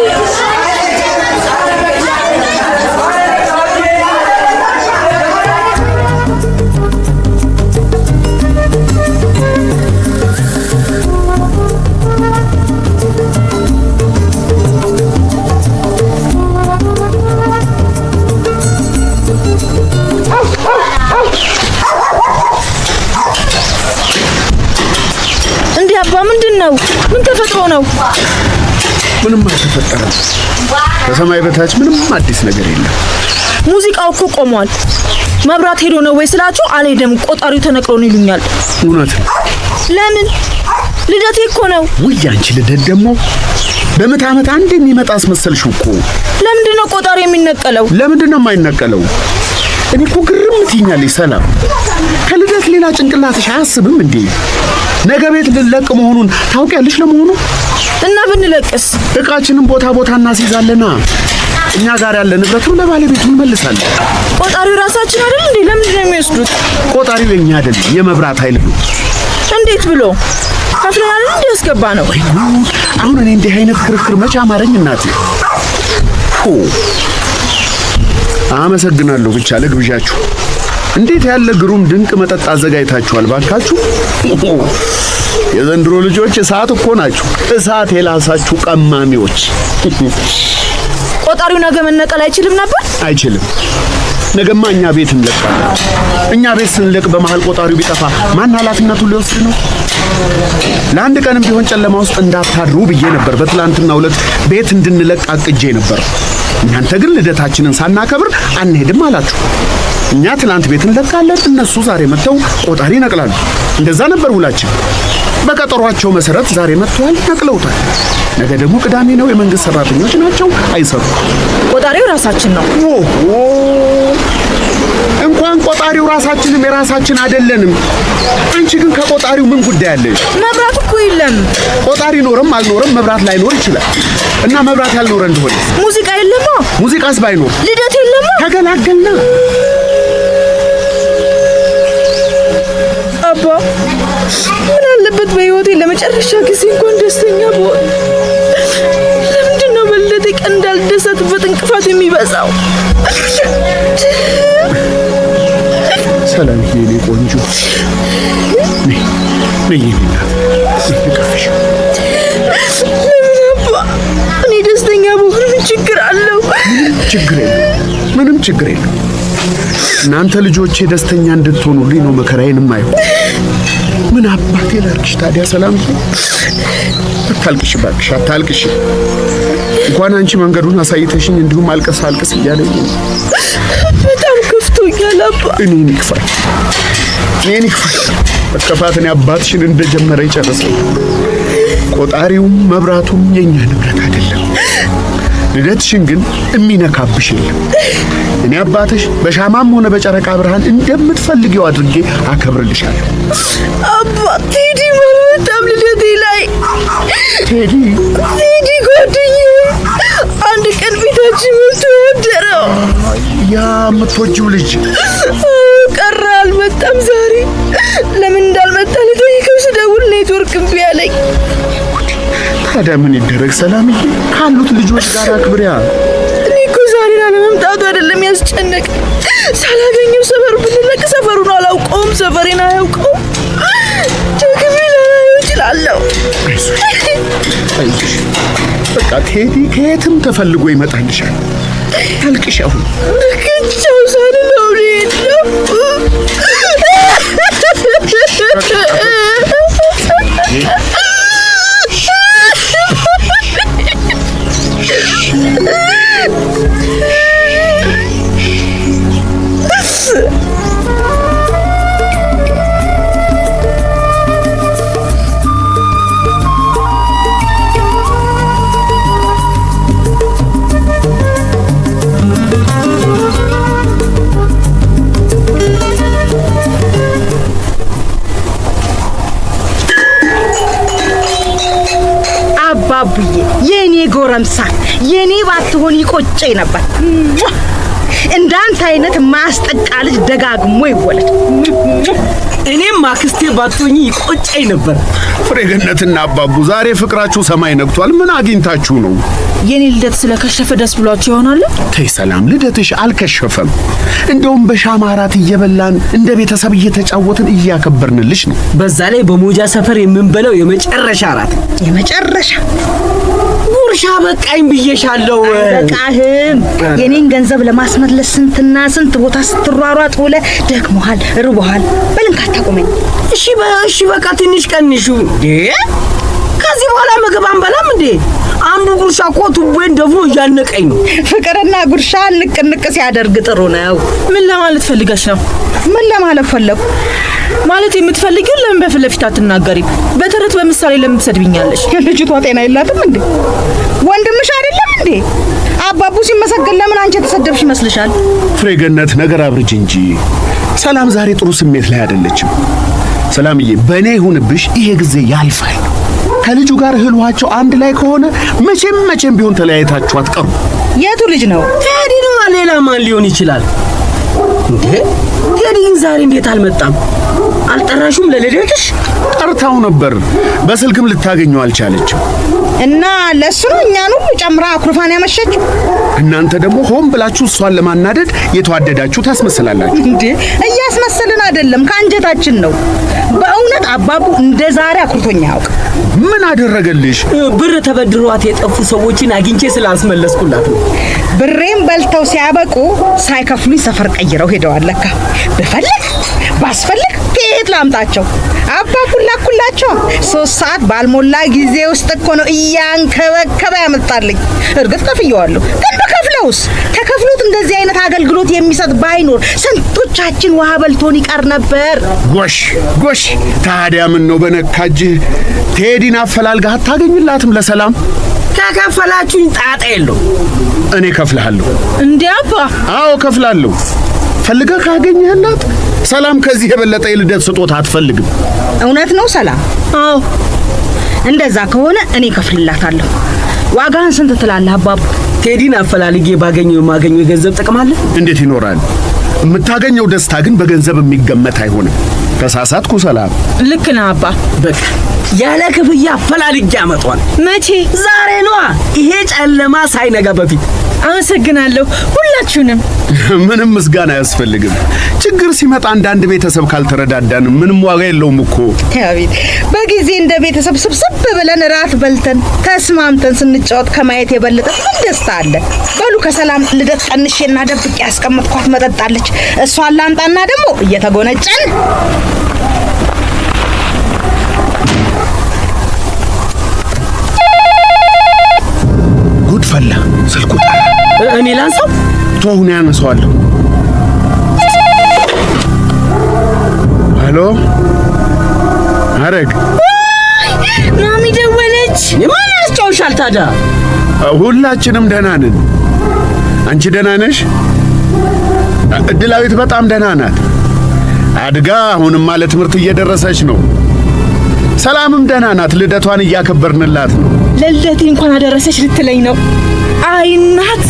አባ ምንድን ነው? ምን ተፈጥሮ ነው? ምንም አልተፈጠረም። ከሰማይ በታች ምንም አዲስ ነገር የለም። ሙዚቃው እኮ ቆሟል። መብራት ሄዶ ነው ወይ ስላችሁ አልሄደም፣ ቆጣሪው ተነቅሎ ነው ይሉኛል። እውነት ነው። ለምን? ልደቴ እኮ ነው። ውይ አንቺ ልደት ደግሞ በመቶ ዓመት አንድ የሚመጣ አስመሰልሽው እኮ። ለምንድን ነው ቆጣሪ የሚነቀለው? ለምንድን ነው የማይነቀለው? እኔ እኮ ግርም ትይኛለሽ ሰላም። ከልደት ሌላ ጭንቅላትሽ አያስብም እንዴ? ነገ ቤት ልለቅ መሆኑን ታውቂያለሽ ለመሆኑ? እና ብንለቅስ እቃችንን ቦታ እናስይዛለና እኛ ጋር ያለ ንብረቱን ለባለቤቱ እንመልሳለን። ቆጣሪው ራሳችን አይደል እንዴ? ለምንድን ነው የሚወስዱት? ቆጣሪው የኛ አይደል፣ የመብራት ኃይል ነው። እንዴት ብሎ? ከፍለናል እንዴ ያስገባ ነው? አሁን እኔ እንዲህ አይነት ክርክር መቼ አማረኝ እናቴ። አመሰግናለሁ ብቻ ለግብዣችሁ። እንዴት ያለ ግሩም ድንቅ መጠጥ አዘጋጅታችኋል ባካችሁ። የዘንድሮ ልጆች እሳት እኮ ናችሁ፣ እሳት የላሳችሁ ቀማሚዎች። ቆጣሪው ነገ መነቀል አይችልም ነበር? አይችልም። ነገማ እኛ ቤት እንለቃለን። እኛ ቤት ስንለቅ በመሃል ቆጣሪው ቢጠፋ ማን ኃላፊነቱን ሊወስድ ነው? ለአንድ ቀንም ቢሆን ጨለማ ውስጥ እንዳታድሩ ብዬ ነበር በትላንትናው ዕለት ቤት እንድንለቅ አቅጄ ነበር። እናንተ ግን ልደታችንን ሳናከብር አንሄድም አላችሁ። እኛ ትላንት ቤት እንለቃለን፣ እነሱ ዛሬ መጥተው ቆጣሪ ይነቅላሉ። እንደዛ ነበር ውላችን። በቀጠሯቸው መሰረት ዛሬ መጥተዋል፣ ነቅለውታል። ነገ ደግሞ ቅዳሜ ነው፣ የመንግስት ሰራተኞች ናቸው፣ አይሰሩም። ቆጣሪው ራሳችን ነው። እንኳን ቆጣሪው ራሳችንም የራሳችን አይደለንም። አንቺ ግን ከቆጣሪው ምን ጉዳይ አለሽ? መብራት እኮ የለም። ቆጣሪ ኖርም አልኖርም መብራት ላይኖር ይችላል። እና መብራት ያልኖረ እንደሆነ ሙዚቃ የለማ። ሙዚቃስ ባይኖር ልደት የለማ። ተገላገልና አባ ምን አለበት በህይወቴ ለመጨረሻ ጊዜ እንኳን ደስተኛ ብሆን? ለምንድን ነው በልደቴ ቀን እንዳልደሰትበት እንቅፋት የሚበዛው? ሰላም የኔ ቆንጆ ነይ ልቀፍሽ። ለምን አባ? እኔ ደስተኛ ብሆን ምን ችግር አለው? ምንም ችግር የለም። እናንተ ልጆቼ ደስተኛ እንድትሆኑልኝ ነው መከራዬንም አይሆን። ምን አባቴ ላድርግሽ ታዲያ? ሰላም አታልቅሽ እባክሽ፣ አታልቅሽ። እንኳን አንቺ መንገዱን አሳይተሽኝ እንዲሁም አልቅስ እያለኝ በጣም ከፍቶኛል አባ። እኔን ይክፋል። መከፋት እኔ አባትሽን እንደጀመረ ይጨርሰው። ቆጣሪውም መብራቱም የኛ ንብረት አይደለም። ልደትሽን ግን የሚነካብሽ የለም። እኔ አባትሽ በሻማም ሆነ በጨረቃ ብርሃን እንደምትፈልጊው አድርጌ አከብርልሻለሁ። አባ ቴዲ በጣም ልደቴ ላይ ቴዲ ጓደኛዬ አንድ ቀን ቤታችን መጥቶ ወደረው። ያ የምትወጂው ልጅ ቀረ፣ አልመጣም ዛሬ። ለምን እንዳልመጣ ልጠይቀው ስደውል ኔትወርክ እምቢ አለኝ። ታዲያ ምን ይደረግ ሰላምዬ፣ ካሉት ልጆች ጋር አክብሪያ። እኔ እኮ ዛሬ ላለመምጣቱ አይደለም ያስጨነቅ። ሳላገኘው ሰፈር ብንለቅ ሰፈሩን አላውቀውም፣ ሰፈሬን አያውቀውም። ደግሜ ላላየው እችላለሁ። አይዞሽ በቃ ቴዲ ከየትም ተፈልጎ ይመጣልሻል። ታልቅሽ አሁን ልክቻው ሳልለው ልሄድ ነው። አባቡዬ የኔ ጎረምሳ የኔ ባትሆን ይቆጨኝ ነበር። እንዳንተ አይነት ማስጠቃ ልጅ ደጋግሞ ይወለድ። እኔም አክስቴ ባትሆኚ ይቆጨኝ ነበር። ፍሬገነትና አባቡ ዛሬ ፍቅራችሁ ሰማይ ነግቷል። ምን አግኝታችሁ ነው? የኔ ልደት ስለከሸፈ ደስ ብሏችሁ ይሆናል? ተይ ሰላም፣ ልደትሽ አልከሸፈም። እንደውም በሻማ እራት እየበላን እንደ ቤተሰብ እየተጫወትን እያከበርንልሽ ነው። በዛ ላይ በሞጃ ሰፈር የምንበለው የመጨረሻ እራት። የመጨረሻ ጉርሻ በቃኝ ብዬሻለሁ። በቃህም የኔን ገንዘብ ለማስመለስ ስንትና ስንት ቦታ ስትሯሯጥ ውለህ ደክሞሃል፣ ርቦሃል። በልንካ ታቆመኝ። እሺ በቃ ትንሽ ቀንሹ። ከዚህ በኋላ ምግብ አንበላም እንዴ? አንዱ ጉርሻ እኮ ቱቦዬን ደፍኖ እያነቀኝ ነው። ፍቅርና ጉርሻ ንቅንቅ ሲያደርግ ጥሩ ነው። ምን ለማለት ፈልገሽ ነው? ምን ለማለት ፈለኩ? ማለት የምትፈልጊው ለምን በፊት ለፊት አትናገሪም? በተረት በምሳሌ ለምን ትሰድብኛለሽ? ልጅቷ ጤና የላትም እንዴ? ወንድምሽ አይደለም እንዴ? አባቡ ሲመሰገን ለምን አንቺ ተሰደብሽ ይመስልሻል? ፍሬገነት ነገር አብርጅ እንጂ ሰላም ዛሬ ጥሩ ስሜት ላይ አይደለችም። ሰላምዬ በእኔ ይሁንብሽ፣ ይሄ ጊዜ ያልፋል። ከልጁ ጋር እህልዋቸው አንድ ላይ ከሆነ መቼም ቢሆን ተለያይታችሁ አትቀሩ። የቱ ልጅ ነው? ቴዲ ነው። ሌላ ማን ሊሆን ይችላል እንዴ? ቴዲ ግን ዛሬ እንዴት አልመጣም? አልጠራሹም ለልደትሽ? ጠርታው ነበር፣ በስልክም ልታገኘው አልቻለችም። እና ለሱ ነው እኛን ሁሉ ጨምራ አኩርፋን ያመሸችው። እናንተ ደግሞ ሆን ብላችሁ እሷን ለማናደድ የተዋደዳችሁ ታስመስላላችሁ። እንዴ እያስመሰልን አይደለም፣ ከአንጀታችን ነው። በእውነት አባቡ እንደ ዛሬ አኩርቶኛ ያውቅ። ምን አደረገልሽ? ብር ተበድሯት የጠፉ ሰዎችን አግኝቼ ስላስመለስኩላት ነው። ብሬም በልተው ሲያበቁ ሳይከፍሉኝ ሰፈር ቀይረው ሄደዋል። ለካ ብፈልግ ባስፈልግ ከየት ላምጣቸው? አባቡ ላኩላቸው። 3 ሰዓት ባልሞላ ጊዜ ውስጥ እኮ ነው እያንከበከበ ያመጣልኝ። እርግጥ ከፍየዋለሁ፣ ግን በከፍለውስ ተከፍሎት እንደዚህ አይነት አገልግሎት የሚሰጥ ባይኖር ስንቶቻችን ውሃ በልቶን ይቀር ነበር። ጎሽ ጎሽ፣ ታዲያ ምን ነው በነካጅህ ቴዲን አፈላልጋ አታገኝላትም ለሰላም? ከከፈላችሁኝ ጣጣ የለው። እኔ ከፍልሃለሁ። እንዴ አባ? አዎ ከፍላለሁ። ፈልገህ ካገኘህላት ሰላም ከዚህ የበለጠ የልደት ስጦታ አትፈልግም። እውነት ነው ሰላም? አዎ። እንደዛ ከሆነ እኔ ከፍልላታለሁ። ዋጋህን ስንት ትላለህ አባቡ? ቴዲን አፈላልጌ ባገኘው የማገኘው የገንዘብ ጥቅም አለ? እንዴት ይኖራል? የምታገኘው ደስታ ግን በገንዘብ የሚገመት አይሆንም። ተሳሳትኩ ሰላም? ልክ ነህ አባ። በቃ ያለ ክፍያ አፈላልጌ አመጣዋል። መቼ? ዛሬ ነዋ፣ ይሄ ጨለማ ሳይነጋ በፊት። አመሰግናለሁ ሁላችሁንም። ምንም ምስጋና አያስፈልግም። ችግር ሲመጣ አንዳንድ ቤተሰብ ካልተረዳዳን ምንም ዋጋ የለውም እኮ። አቤት በጊዜ እንደ ቤተሰብ ስብስብ ብለን ራት በልተን ተስማምተን ስንጫወት ከማየት የበለጠ ምን ደስታ አለ? በሉ ከሰላም ልደት ቀንሼና ደብቄ ያስቀመጥኳት መጠጣለች። እሷን ላምጣና ደግሞ እየተጎነጨን ጉድ ፈላ። ስልኩ ጣላ። እኔ ላንሳው? ቶሁን ያነሳዋለሁ። ሄሎ አረግ፣ ማሚ ደወለች። ማን ያስጨውሻል ታዲያ? ሁላችንም ደህና ነን። አንቺ ደህና ነሽ? እድላዊት በጣም ደህና ናት። አድጋ አሁንማ ለትምህርት እየደረሰች ነው። ሰላምም ደህና ናት። ልደቷን እያከበርንላት ነው። ለልደቴ እንኳን አደረሰች ልትለኝ ነው? አይ እናት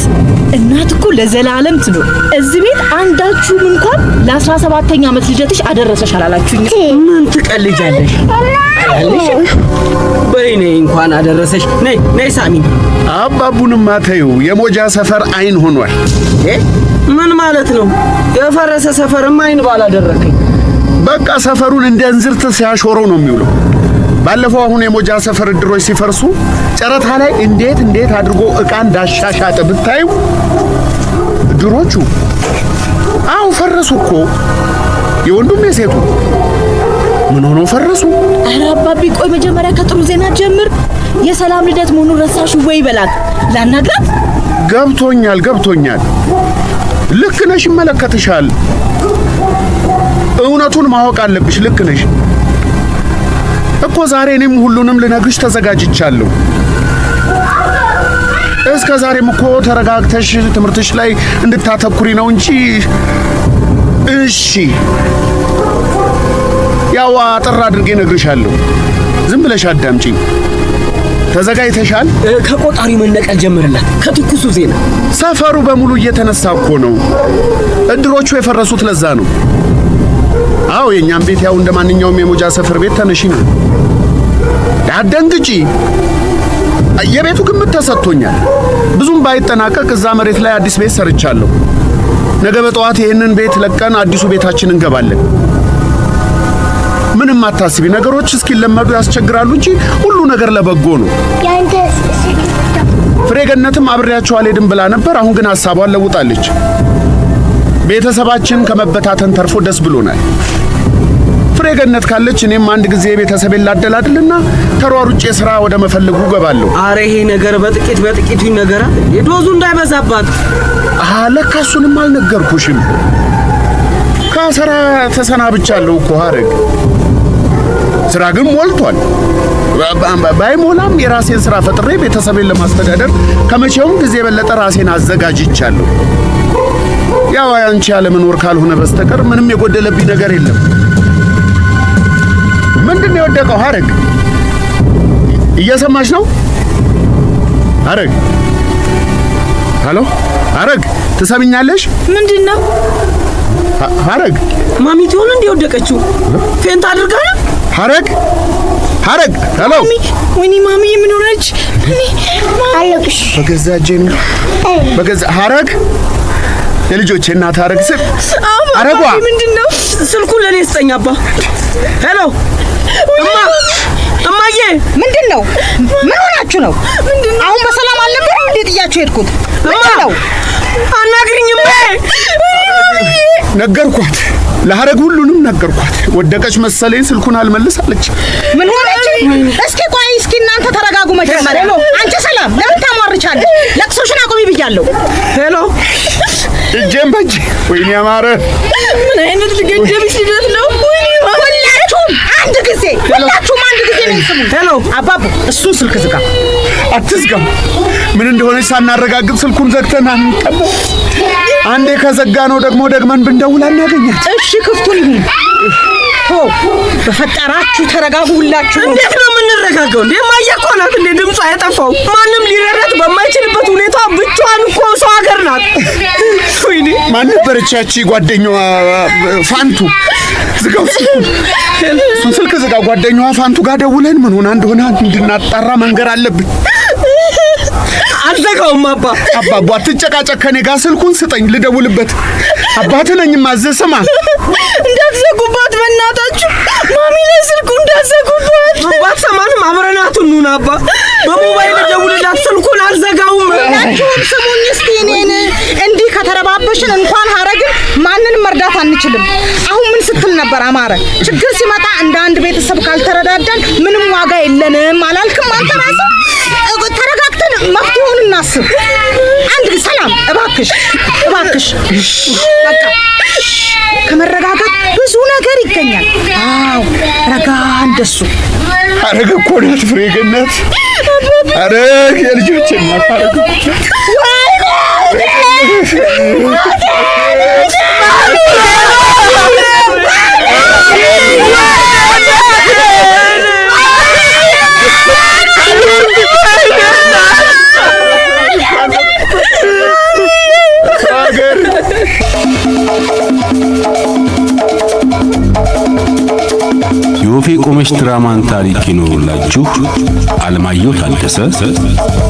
እኮ ለዘላለም ትኖር። እዚህ ቤት አንዳችሁም እንኳን ለ17ኛ ዓመት ልደትሽ አደረሰሽ አላላችሁኝ። ምን ትቀልጃለሽ? በይ ነይ እንኳን አደረሰሽ። ነይ ሳሚ። አባቡንማ ተይው፣ የሞጃ ሰፈር አይን ሆኗል። ምን ማለት ነው? የፈረሰ ሰፈርም አይን ባላደረከኝ። በቃ ሰፈሩን እንደ እንዝርት ሲያሾረው ነው የሚውለው። ባለፈው አሁን የሞጃ ሰፈር እድሮች ሲፈርሱ ጨረታ ላይ እንዴት አድርጎ ዕቃ እንዳሻሻጠ ብታዩ እድሮቹ። አዎ ፈረሱ እኮ፣ የወንዱም የሴቱ። ምን ሆኖ ፈረሱ? ኧረ አባቢ ቆይ መጀመሪያ ከጥሩ ዜና ጀምር። የሰላም ልደት መሆኑን ረሳሽ ወይ? በላት ላናግራት። ገብቶኛል። ልክ ነሽ፣ ይመለከትሻል። እውነቱን ማወቅ አለብሽ። ልክ ነሽ እኮ። ዛሬ እኔም ሁሉንም ልነግርሽ ተዘጋጅቻለሁ። እስከ ዛሬም እኮ ተረጋግተሽ ትምህርትሽ ላይ እንድታተኩሪ ነው እንጂ። እሺ ያው አጥር አድርጌ እነግርሻለሁ። ዝም ብለሽ አዳምጪኝ። ተዘጋጅተሻል? ከቆጣሪው መነቀል ጀምርላት። ከትኩሱ ዜና ሰፈሩ በሙሉ እየተነሳ እኮ ነው። እድሮቹ የፈረሱት ለዛ ነው። አዎ የኛም ቤት ያው እንደ ማንኛውም የሞጃ ሰፈር ቤት ተነሺ ነው። አትደንግጪ። የቤቱ ግምት ተሰጥቶኛል። ብዙም ባይጠናቀቅ እዛ መሬት ላይ አዲስ ቤት ሰርቻለሁ። ነገ በጠዋት ይህንን ቤት ለቀን አዲሱ ቤታችን እንገባለን። ምንም አታስቢ። ነገሮች እስኪለመዱ ያስቸግራሉ እንጂ ሁሉ ነገር ለበጎ ነው። ፍሬገነትም አብሬያቸው አልሄድም ብላ ነበር። አሁን ግን ሐሳቧን ለውጣለች። ቤተሰባችን ከመበታተን ተርፎ ደስ ብሎናል። ፍሬገነት ካለች እኔም አንድ ጊዜ ቤተሰቤን ላደላድልና ተሯሩጬ ስራ ወደ መፈልጉ ገባለሁ። አረ ይሄ ነገር በጥቂቱ ይነገራል። የዶዙ እንዳይበዛባት። ለካ እሱንም አልነገርኩሽም። ከስራ ተሰናብቻለሁ እኮ ሐረግ። ስራ ግን ሞልቷል። ባይሞላም የራሴን ስራ ፈጥሬ ቤተሰቤን ለማስተዳደር ከመቼውም ጊዜ የበለጠ ራሴን አዘጋጅቻለሁ። ያው አንቺ ያለመኖር ካልሆነ በስተቀር ምንም የጎደለብኝ ነገር የለም። ምንድነው የወደቀው? ሐረግ እየሰማሽ ነው? ሐረግ ሄሎ፣ ሐረግ ትሰሚኛለሽ? ምንድነው? ሐረግ ማሚት ይሆን እንዴ ወደቀችው? ፌንት አድርጋ ነው? ሐረግ ሄሎ ወይኔ ማሚ ምን ሆነች? አለቅሽ በገዛ እጄ ነው በገዛ ሐረግ የልጆቼ እናት ሐረግ ስም አረጓ ምንድነው? ስልኩን ለኔ ስጠኝ አባ። ሄሎ እማዬ ምንድነው? ምን ሆናችሁ ነው? አሁን በሰላም አልነበረ እንዴ ጥያችሁ ሄድኩት? ምንድነው? አናግሪኝ እማዬ። ነገርኳት፣ ለሐረግ ሁሉንም ነገርኳት። ወደቀች መሰለኝ ስልኩን አልመልሳለች። ምን ሆነች? እስኪ ቆይ እስኪ እናንተ ተረጋጉ መጀመሪያ። አንቺ ሰላም ለምን ታሟርቻለሽ? ለቅሶሽን አቁሚ ብያለሁ። ሄሎ እጄን በእጄ ወይኔ አማረ ምን አይነት ልገደብሽ ልደት ነው? ሁላችሁም አንድ ጊዜ ነው ስሙ። ሄሎ አባቡ እሱን ስልክ ዝጋ። አትዝጋው። ምን እንደሆነች ሳናረጋግጥ ስልኩን ዘግተን አንቀበል። አንዴ ከዘጋ ነው ደግሞ ደግመን ብንደውል አናገኛት። እሺ ክፍቱን ይሁን። በፈጠራችሁ ተረጋጉ ሁላችሁ። እንዴት ነው የምንረጋጋው? እንዴ እማዬ እኮ ናት እንዴ ድምጿ የጠፋው። ማንም ሊረዳት በማይችልበት ሁኔታ ብቻዋን እኮ ሰው ሀገር ናት። ወይኔ ማን ነበረች ያቺ ጓደኛዋ ፋንቱ? ዝጋው ስልኩን። እሱን ስልክ ዝጋ። ጓደኛዋ ፋንቱ ጋር ደውለን ምን ሆና እንደሆነ እንድናጣራ መንገር አለብን። አልዘጋውም አባቡ አትጨቃጨቅ ከኔ ጋር። ስልኩን ስጠኝ ልደውልበት። አባት ነኝ ማዘዝ። ስማ እንዳትዘጉባት በእናታችሁ ማሚ ላይ ስልኩ እንዳትዘጉባት። አባት ሰማንም አብረናት እንሁን አባ። በሞባይል ደውልላት ስልኩን አልዘጋውም። ሁላችሁም ስሙኝ እስቲ እኔን እንዲህ ከተረባበሽን እንኳን ሐረግን ማንንም መርዳት አንችልም። አሁን ምን ስትል ነበር አማረ? ችግር ሲመጣ እንደ አንድ ቤተሰብ ካልተረዳዳን ምንም ዋጋ የለንም አላልክም አንተ ራስህ? ተረጋግተን መፍትሄውን እናስብ። አንድ ሰላም እባክሽ በቃ ከመረጋጋት ብዙ ነገር ይገኛል። አዎ ረጋ እንደሱ። ሐረግ እኮ ናት ፍሬ ገነት። ሐረግ የልጆቼ እናት ሐረግ የወፌ ቆመች ድራማን ታሪክ ይኖሩላችሁ አለማየሁ ታደሰ፣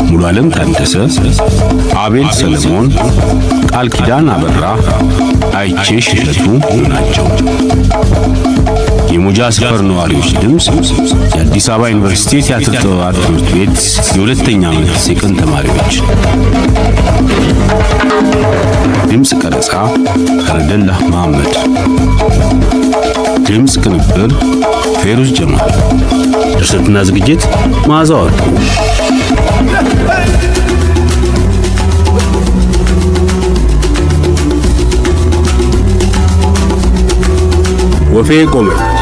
ሙሉ ዓለም ታደሰ፣ አቤል ሰለሞን፣ ቃል ኪዳን አበራ፣ አይቼሽ እሸቱ ናቸው። የሞጃ ሰፈር ነዋሪዎች ድምፅ የአዲስ አበባ ዩኒቨርሲቲ ቲያትር ጥበባት ትምህርት ቤት የሁለተኛ ዓመት የቀን ተማሪዎች። ድምፅ ቀረጻ ረደላህ መሐመድ። ድምፅ ቅንብር ፌሩዝ ጀማል። ድርሰትና ዝግጅት መዓዛ ወርቁ። ወፌ ቆመች